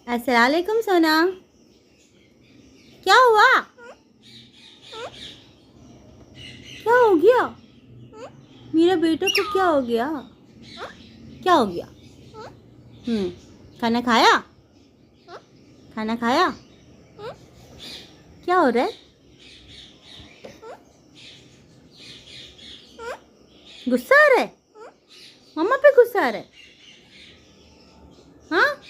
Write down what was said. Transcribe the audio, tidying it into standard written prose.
अस्सलामुअलैकुम सोना। क्या हुआ? क्या हो गया? मेरा बेटा को क्या हो गया? क्या हो गया? खाना खाया? खाना खाया? क्या हो रहा है? गुस्सा आ रहा है? मम्मा पे गुस्सा आ रहा है? हाँ?